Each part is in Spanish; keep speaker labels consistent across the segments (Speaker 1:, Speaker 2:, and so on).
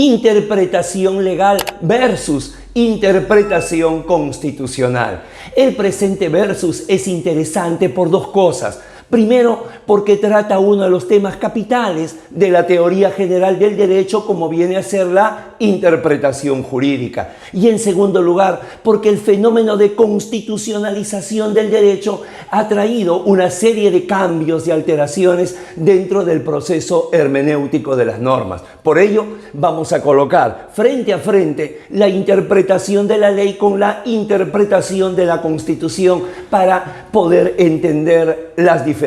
Speaker 1: Interpretación legal versus interpretación constitucional. El presente versus es interesante por dos cosas. Primero, porque trata uno de los temas capitales de la teoría general del derecho, como viene a ser la interpretación jurídica. Y en segundo lugar, porque el fenómeno de constitucionalización del derecho ha traído una serie de cambios y alteraciones dentro del proceso hermenéutico de las normas. Por ello, vamos a colocar frente a frente la interpretación de la ley con la interpretación de la Constitución para poder entender las diferencias.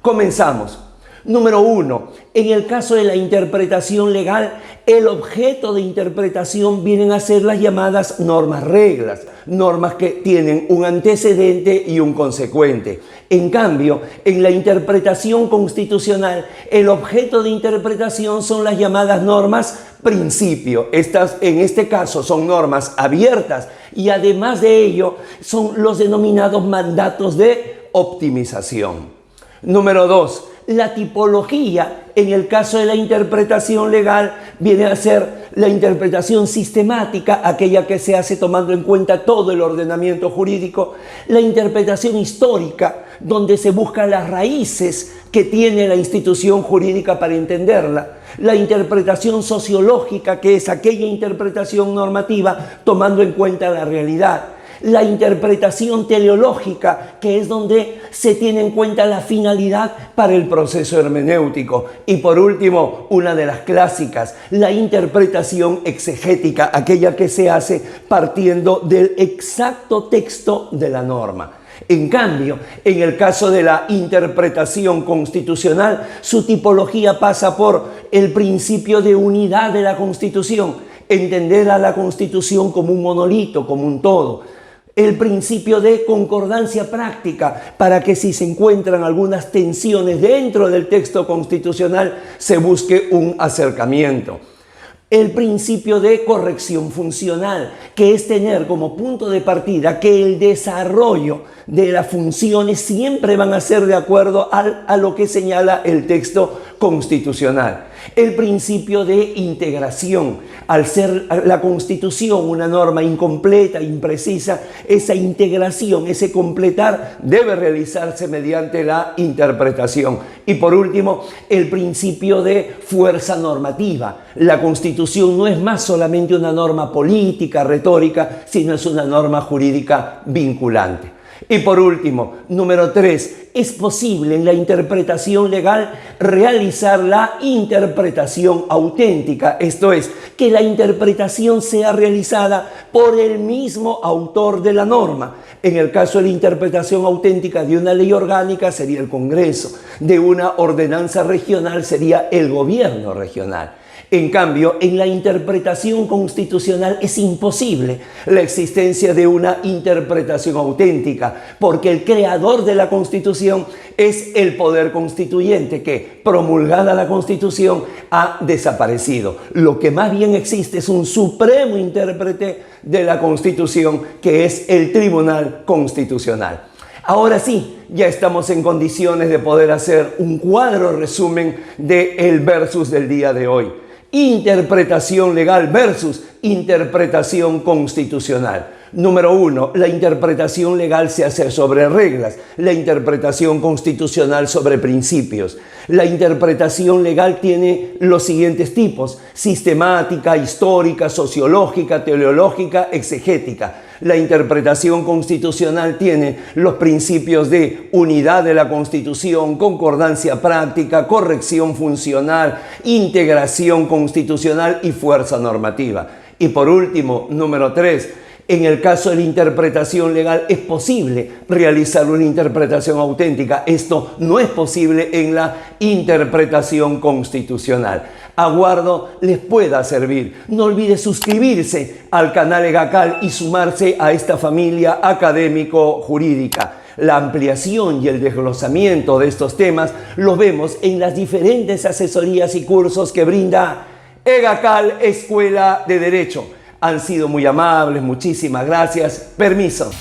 Speaker 1: Comenzamos. Número 1. En el caso de la interpretación legal, el objeto de interpretación vienen a ser las llamadas normas reglas, normas que tienen un antecedente y un consecuente. En cambio, en la interpretación constitucional, el objeto de interpretación son las llamadas normas principio. Estas, en este caso, son normas abiertas y además de ello, son los denominados mandatos de optimización. Número 2. La tipología, en el caso de la interpretación legal, viene a ser la interpretación sistemática, aquella que se hace tomando en cuenta todo el ordenamiento jurídico. La interpretación histórica, donde se buscan las raíces que tiene la institución jurídica para entenderla. La interpretación sociológica, que es aquella interpretación normativa tomando en cuenta la realidad. La interpretación teleológica, que es donde se tiene en cuenta la finalidad para el proceso hermenéutico. Y por último, una de las clásicas, la interpretación exegética, aquella que se hace partiendo del exacto texto de la norma. En cambio, en el caso de la interpretación constitucional, su tipología pasa por el principio de unidad de la Constitución, entender a la Constitución como un monolito, como un todo. El principio de concordancia práctica, para que si se encuentran algunas tensiones dentro del texto constitucional, se busque un acercamiento. El principio de corrección funcional, que es tener como punto de partida que el desarrollo de las funciones siempre van a ser de acuerdo a lo que señala el texto constitucional. El principio de integración, al ser la Constitución una norma incompleta, imprecisa, esa integración, ese completar debe realizarse mediante la interpretación. Y por último, el principio de fuerza normativa. La Constitución no es más solamente una norma política, retórica, sino es una norma jurídica vinculante. Y por último, número 3, es posible en la interpretación legal realizar la interpretación auténtica, esto es, que la interpretación sea realizada por el mismo autor de la norma. En el caso de la interpretación auténtica de una ley orgánica sería el Congreso, de una ordenanza regional sería el gobierno regional. En cambio, en la interpretación constitucional es imposible la existencia de una interpretación auténtica, porque el creador de la Constitución es el poder constituyente que, promulgada la Constitución, ha desaparecido. Lo que más bien existe es un supremo intérprete de la Constitución, que es el Tribunal Constitucional. Ahora sí, ya estamos en condiciones de poder hacer un cuadro resumen del versus del día de hoy. Interpretación legal versus interpretación constitucional. Número 1, la interpretación legal se hace sobre reglas, la interpretación constitucional sobre principios. La interpretación legal tiene los siguientes tipos: sistemática, histórica, sociológica, teleológica, exegética. La interpretación constitucional tiene los principios de unidad de la Constitución, concordancia práctica, corrección funcional, integración constitucional y fuerza normativa. Y por último, número 3, en el caso de la interpretación legal es posible realizar una interpretación auténtica. Esto no es posible en la interpretación constitucional. Aguardo les pueda servir. No olvide suscribirse al canal EGACAL y sumarse a esta familia académico-jurídica. La ampliación y el desglosamiento de estos temas los vemos en las diferentes asesorías y cursos que brinda EGACAL Escuela de Derecho. Han sido muy amables, muchísimas gracias. Permiso.